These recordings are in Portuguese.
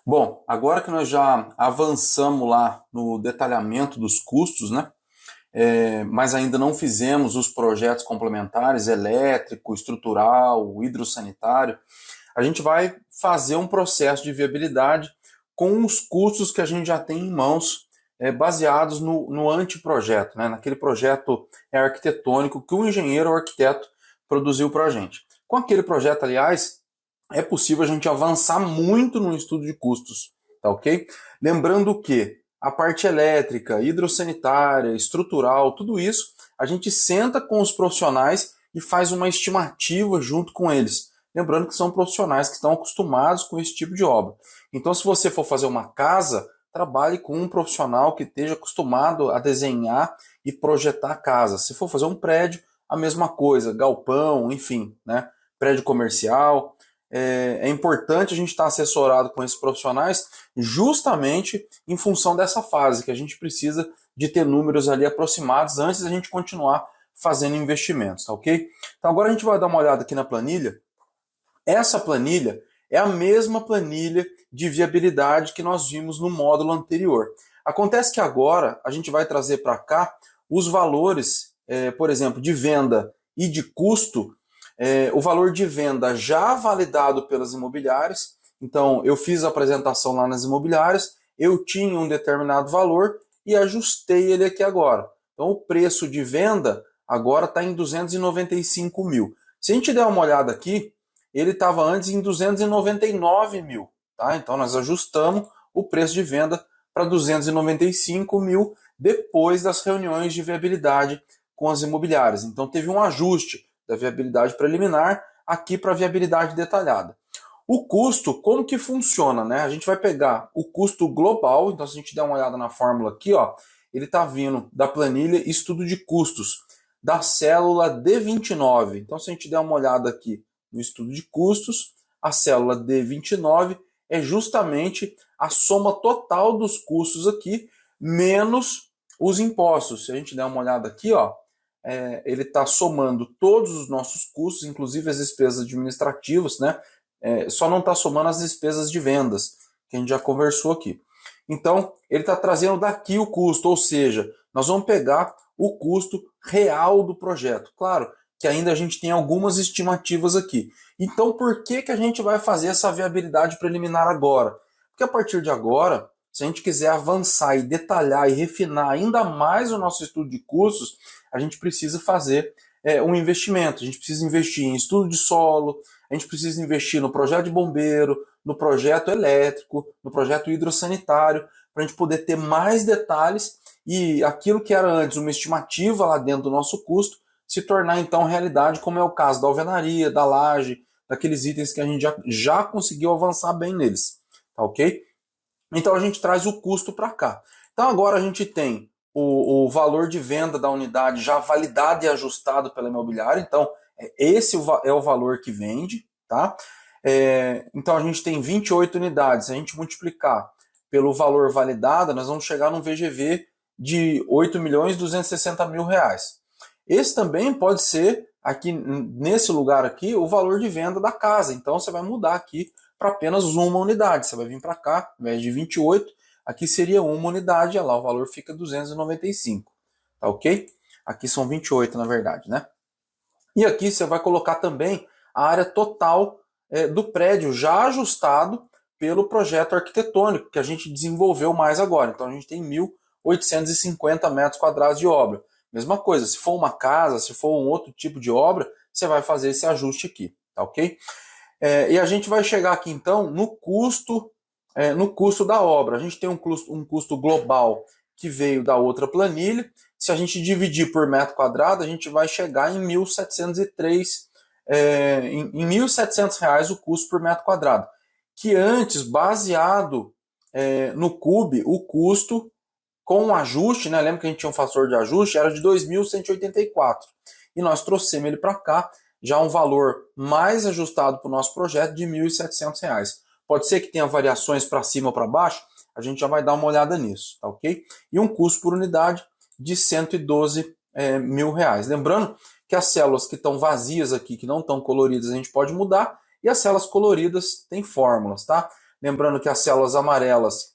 Bom, agora que nós já avançamos lá no detalhamento dos custos, né? Mas ainda não fizemos os projetos complementares, elétrico, estrutural, hidrossanitário, a gente vai fazer um processo de viabilidade com os custos que a gente já tem em mãos, baseados no anteprojeto, né? Naquele projeto arquitetônico que o engenheiro ou arquiteto produziu para a gente. Com aquele projeto, aliás, é possível a gente avançar muito no estudo de custos, tá ok? Lembrando que a parte elétrica, hidrossanitária, estrutural, tudo isso, a gente senta com os profissionais e faz uma estimativa junto com eles. Lembrando que são profissionais que estão acostumados com esse tipo de obra. Então, se você for fazer uma casa, trabalhe com um profissional que esteja acostumado a desenhar e projetar a casa. Se for fazer um prédio, a mesma coisa, galpão, enfim, né? Prédio comercial. É importante a gente estar assessorado com esses profissionais justamente em função dessa fase, que a gente precisa de ter números ali aproximados antes da gente continuar fazendo investimentos, tá ok? Então agora a gente vai dar uma olhada aqui na planilha. Essa planilha é a mesma planilha de viabilidade que nós vimos no módulo anterior. Acontece que agora a gente vai trazer para cá os valores, por exemplo, de venda e de custo, o valor de venda já validado pelas imobiliárias. Então, eu fiz a apresentação lá nas imobiliárias, eu tinha um determinado valor e ajustei ele aqui agora. Então, o preço de venda agora está em 295 mil. Se a gente der uma olhada aqui, ele estava antes em 299 mil. Tá? Então, nós ajustamos o preço de venda para 295 mil depois das reuniões de viabilidade com as imobiliárias. Então, teve um ajuste da viabilidade preliminar aqui para a viabilidade detalhada. O custo, como que funciona? Né? A gente vai pegar o custo global, então se a gente der uma olhada na fórmula aqui, ó, ele está vindo da planilha estudo de custos, da célula D29. Então se a gente der uma olhada aqui no estudo de custos, a célula D29 é justamente a soma total dos custos aqui, menos os impostos. Se a gente der uma olhada aqui, ó, ele está somando todos os nossos custos, inclusive as despesas administrativas, né? Só não está somando as despesas de vendas, que a gente já conversou aqui. Então, ele está trazendo daqui o custo, ou seja, nós vamos pegar o custo real do projeto. Claro que ainda a gente tem algumas estimativas aqui. Então, por que a gente vai fazer essa viabilidade preliminar agora? Porque a partir de agora, se a gente quiser avançar e detalhar e refinar ainda mais o nosso estudo de custos, a gente precisa fazer um investimento. A gente precisa investir em estudo de solo, a gente precisa investir no projeto de bombeiro, no projeto elétrico, no projeto hidrossanitário, para a gente poder ter mais detalhes e aquilo que era antes uma estimativa lá dentro do nosso custo se tornar então realidade, como é o caso da alvenaria, da laje, daqueles itens que a gente já conseguiu avançar bem neles. Tá ok? Então a gente traz o custo para cá. Então agora a gente tem o valor de venda da unidade já validado e ajustado pela imobiliária. Então esse é o valor que vende. Tá? Então a gente tem 28 unidades. Se a gente multiplicar pelo valor validado, nós vamos chegar num VGV de 8.260.000 reais. Esse também pode ser, aqui nesse lugar aqui, o valor de venda da casa. Então você vai mudar aqui para apenas uma unidade. Você vai vir para cá, ao invés de 28, aqui seria uma unidade, olha lá, o valor fica 295. Tá ok? Aqui são 28, na verdade, né? E aqui você vai colocar também a área total do prédio, já ajustado pelo projeto arquitetônico, que a gente desenvolveu mais agora. Então a gente tem 1.850 metros quadrados de obra. Mesma coisa, se for uma casa, se for um outro tipo de obra, você vai fazer esse ajuste aqui, tá ok? E a gente vai chegar aqui então no custo da obra. A gente tem um custo global que veio da outra planilha. Se a gente dividir por metro quadrado, a gente vai chegar em 1.703, em R$1.700 o custo por metro quadrado. Que antes, baseado no CUB, o custo com um ajuste, né? Lembra que a gente tinha um fator de ajuste, era de 2.184. E nós trouxemos ele para cá, já um valor mais ajustado para o nosso projeto de R$1.700. Pode ser que tenha variações para cima ou para baixo, a gente já vai dar uma olhada nisso, tá ok? E um custo por unidade de R$112 mil. Lembrando que as células que estão vazias aqui, que não estão coloridas, a gente pode mudar, e as células coloridas têm fórmulas, tá? Lembrando que as células amarelas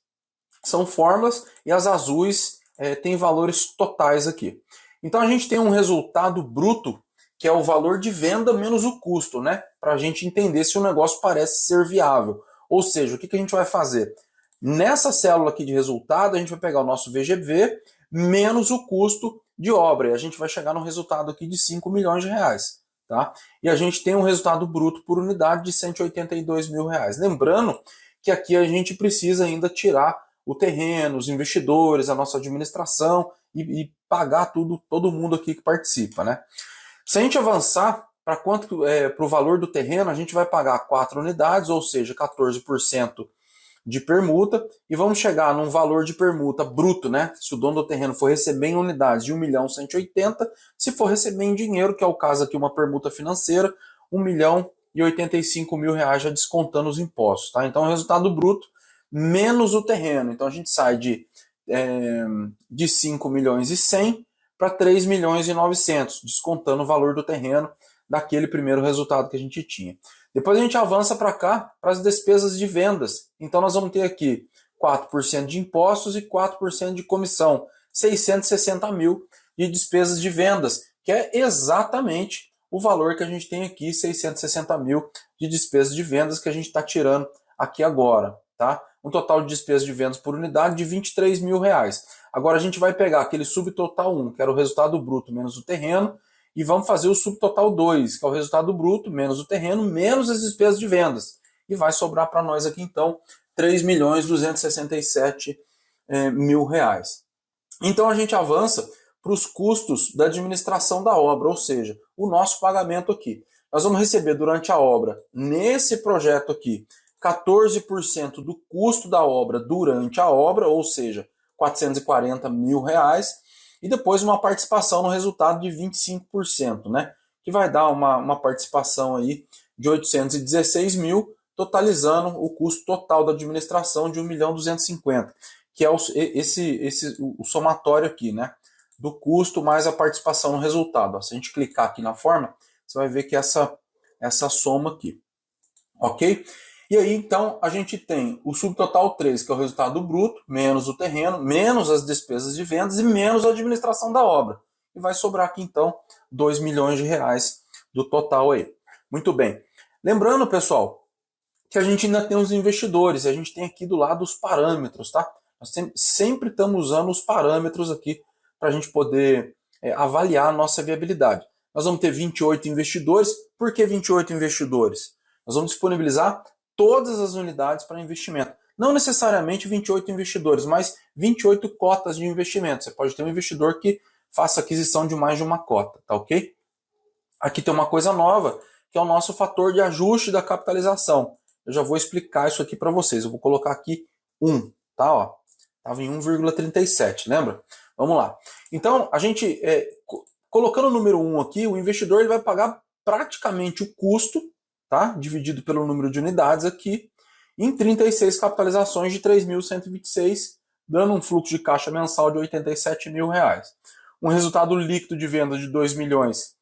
são fórmulas e as azuis têm valores totais aqui. Então a gente tem um resultado bruto, que é o valor de venda menos o custo, né? Para a gente entender se o negócio parece ser viável. Ou seja, o que a gente vai fazer? Nessa célula aqui de resultado, a gente vai pegar o nosso VGV menos o custo de obra. E a gente vai chegar no resultado aqui de 5 milhões de reais. Tá? E a gente tem um resultado bruto por unidade de 182 mil reais. Lembrando que aqui a gente precisa ainda tirar o terreno, os investidores, a nossa administração e pagar todo mundo aqui que participa. Né? Se a gente avançar para para o valor do terreno, a gente vai pagar 4 unidades, ou seja, 14% de permuta, e vamos chegar num valor de permuta bruto, né? Se o dono do terreno for receber em unidades de 1.180.000, se for receber em dinheiro, que é o caso aqui, uma permuta financeira, 1.085.000 reais já descontando os impostos, tá? Então, o resultado bruto menos o terreno. Então, a gente sai de 5 milhões e 100 para 3 milhões e 900, descontando o valor do terreno daquele primeiro resultado que a gente tinha. Depois a gente avança para cá, para as despesas de vendas. Então nós vamos ter aqui 4% de impostos e 4% de comissão, 660 mil de despesas de vendas, que é exatamente o valor que a gente tem aqui, 660 mil de despesas de vendas que a gente está tirando aqui agora. Tá? Um total de despesas de vendas por unidade de 23 mil reais. Agora a gente vai pegar aquele subtotal 1, que era o resultado bruto menos o terreno, e vamos fazer o subtotal 2, que é o resultado bruto menos o terreno, menos as despesas de vendas. E vai sobrar para nós aqui, então, 3.267 mil reais. Então a gente avança para os custos da administração da obra, ou seja, o nosso pagamento aqui. Nós vamos receber durante a obra, nesse projeto aqui, 14% do custo da obra durante a obra, ou seja, 440 mil reais, e depois uma participação no resultado de 25%, né? Que vai dar uma participação aí de 816 mil, totalizando o custo total da administração de 1.250.000, que é o somatório aqui, né? Do custo mais a participação no resultado. Ó, se a gente clicar aqui na forma, você vai ver que essa soma aqui. Ok? E aí, então, a gente tem o subtotal 3, que é o resultado bruto, menos o terreno, menos as despesas de vendas e menos a administração da obra. E vai sobrar aqui, então, 2 milhões de reais do total aí. Muito bem. Lembrando, pessoal, que a gente ainda tem os investidores, e a gente tem aqui do lado os parâmetros, tá? Nós sempre estamos usando os parâmetros aqui para a gente poder avaliar a nossa viabilidade. Nós vamos ter 28 investidores. Por que 28 investidores? Nós vamos disponibilizar todas as unidades para investimento. Não necessariamente 28 investidores, mas 28 cotas de investimento. Você pode ter um investidor que faça aquisição de mais de uma cota, tá ok? Aqui tem uma coisa nova, que é o nosso fator de ajuste da capitalização. Eu já vou explicar isso aqui para vocês. Eu vou colocar aqui 1, tá? Ó, estava em 1,37, lembra? Vamos lá. Então, a gente, colocando o número 1 aqui, o investidor ele vai pagar praticamente o custo, tá? Dividido pelo número de unidades aqui, em 36 capitalizações de 3.126, dando um fluxo de caixa mensal de 87 mil reais. Um resultado líquido de venda de 2 milhões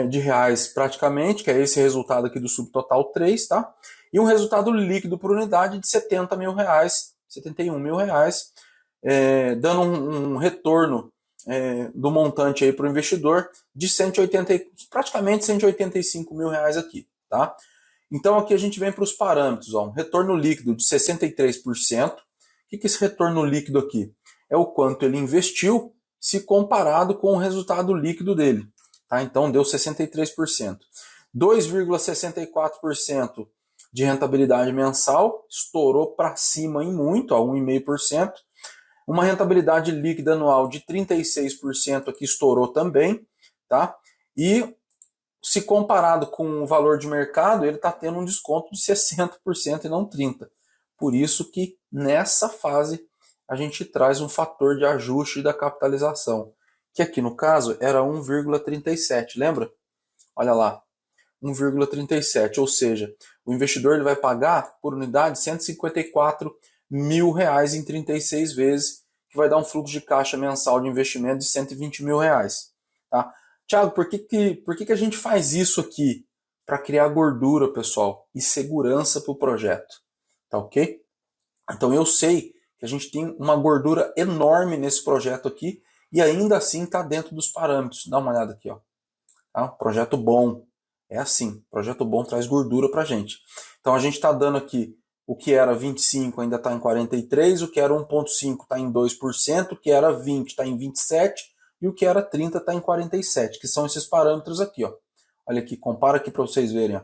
de reais praticamente, que é esse resultado aqui do subtotal 3, tá? E um resultado líquido por unidade de 70 mil reais, 71 mil reais, dando um retorno do montante aí para o investidor de praticamente 185 mil reais aqui, tá? Então aqui a gente vem para os parâmetros, ó, um retorno líquido de 63%. O que é esse retorno líquido aqui? É o quanto ele investiu se comparado com o resultado líquido dele. Tá? Então deu 63%. 2,64% de rentabilidade mensal, estourou para cima em muito, a 1,5%. Uma rentabilidade líquida anual de 36% aqui estourou também. Tá? E se comparado com o valor de mercado, ele está tendo um desconto de 60% e não 30%. Por isso que nessa fase a gente traz um fator de ajuste da capitalização, que aqui no caso era 1,37, lembra? Olha lá, 1,37, ou seja, o investidor ele vai pagar por unidade 154 mil reais em 36 vezes, que vai dar um fluxo de caixa mensal de investimento de 120 mil reais. Tá? Tiago, por que a gente faz isso aqui? Para criar gordura, pessoal, e segurança para o projeto. Tá tá ok? Então eu sei que a gente tem uma gordura enorme nesse projeto aqui e ainda assim está dentro dos parâmetros. Dá uma olhada aqui, ó. Tá? Projeto bom. É assim, projeto bom traz gordura para a gente. Então a gente está dando aqui o que era 25 ainda está em 43, o que era 1,5 está em 2%, o que era 20 está em 27 e o que era 30 está em 47, que são esses parâmetros aqui. Ó. Olha aqui, compara aqui para vocês verem. Ó.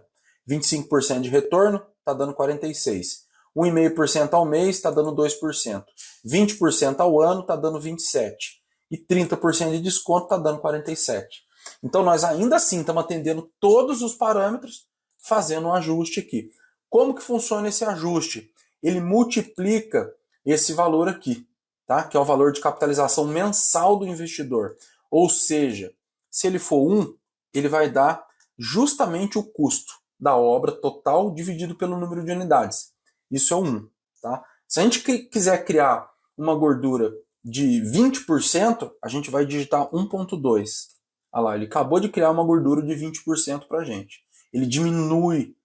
25% de retorno está dando 46. 1,5% ao mês está dando 2%. 20% ao ano está dando 27. E 30% de desconto está dando 47. Então nós ainda assim estamos atendendo todos os parâmetros, fazendo um ajuste aqui. Como que funciona esse ajuste? Ele multiplica esse valor aqui, tá? Que é o valor de capitalização mensal do investidor. Ou seja, se ele for 1, ele vai dar justamente o custo da obra total dividido pelo número de unidades. Isso é 1. Tá? Se a gente quiser criar uma gordura de 20%, a gente vai digitar 1,2. Olha lá, ele acabou de criar uma gordura de 20% para a gente. Ele diminui,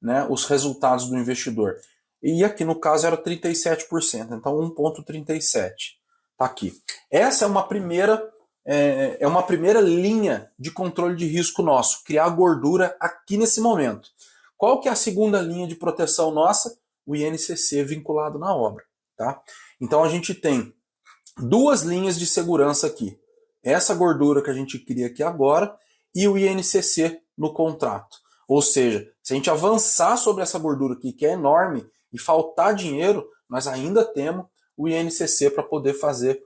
né, os resultados do investidor. E aqui no caso era 37%, então 1,37. Tá aqui. Essa é uma primeira linha de controle de risco nosso, criar gordura aqui nesse momento. Qual que é a segunda linha de proteção nossa? O INCC vinculado na obra. Tá? Então a gente tem duas linhas de segurança aqui. Essa gordura que a gente cria aqui agora e o INCC no contrato. Ou seja, se a gente avançar sobre essa gordura aqui, que é enorme, e faltar dinheiro, nós ainda temos o INCC para poder fazer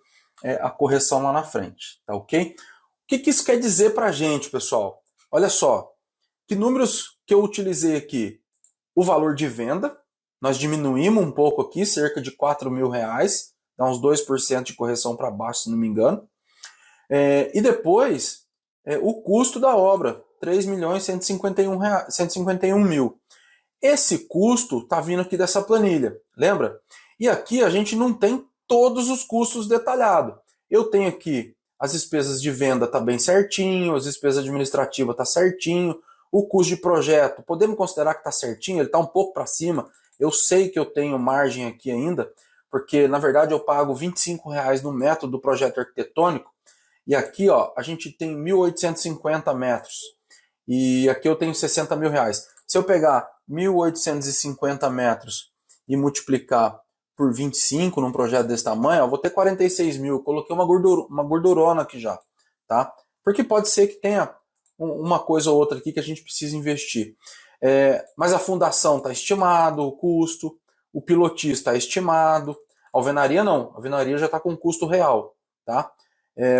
a correção lá na frente. Tá ok? O que isso quer dizer para a gente, pessoal? Olha só, que números que eu utilizei aqui? O valor de venda, nós diminuímos um pouco aqui, cerca de R$4.000, dá uns 2% de correção para baixo, se não me engano. E depois, o custo da obra, R$3.151.000. Esse custo está vindo aqui dessa planilha, lembra? E aqui a gente não tem todos os custos detalhados. Eu tenho aqui as despesas de venda, está bem certinho, as despesas administrativas está certinho, o custo de projeto, podemos considerar que está certinho, ele está um pouco para cima. Eu sei que eu tenho margem aqui ainda, porque na verdade eu pago R$25 no metro do projeto arquitetônico, e aqui ó, a gente tem 1.850 metros, e aqui eu tenho R$60.000. Se eu pegar 1.850 metros e multiplicar por 25 num projeto desse tamanho, eu vou ter 46.000. Eu coloquei uma gordurona aqui já, tá? Porque pode ser que tenha uma coisa ou outra aqui que a gente precisa investir. Mas a fundação está estimado, o custo, o pilotista está estimado, a alvenaria não, a alvenaria já está com custo real, tá?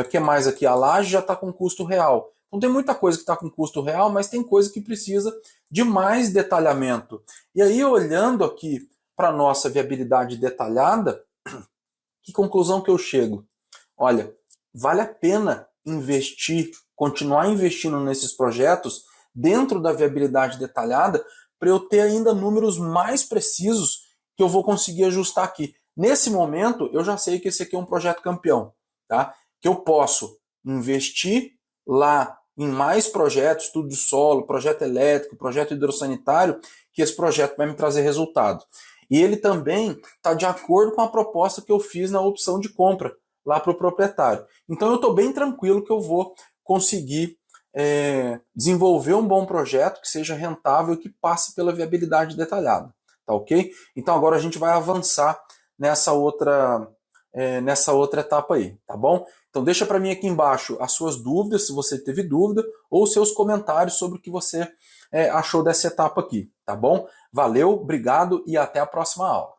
O que mais aqui? A laje já está com custo real. Então tem muita coisa que está com custo real, mas tem coisa que precisa de mais detalhamento. E aí, olhando aqui para a nossa viabilidade detalhada, que conclusão que eu chego? Olha, vale a pena investir, continuar investindo nesses projetos dentro da viabilidade detalhada para eu ter ainda números mais precisos que eu vou conseguir ajustar aqui. Nesse momento, eu já sei que esse aqui é um projeto campeão, tá? Que eu posso investir lá em mais projetos, estudo de solo, projeto elétrico, projeto hidrossanitário, que esse projeto vai me trazer resultado. E ele também está de acordo com a proposta que eu fiz na opção de compra lá para o proprietário. Então eu estou bem tranquilo que eu vou conseguir desenvolver um bom projeto que seja rentável e que passe pela viabilidade detalhada. Tá ok? Então agora a gente vai avançar nessa outra etapa aí, tá bom? Então deixa para mim aqui embaixo as suas dúvidas, se você teve dúvida, ou seus comentários sobre o que você achou dessa etapa aqui, tá bom? Valeu, obrigado e até a próxima aula.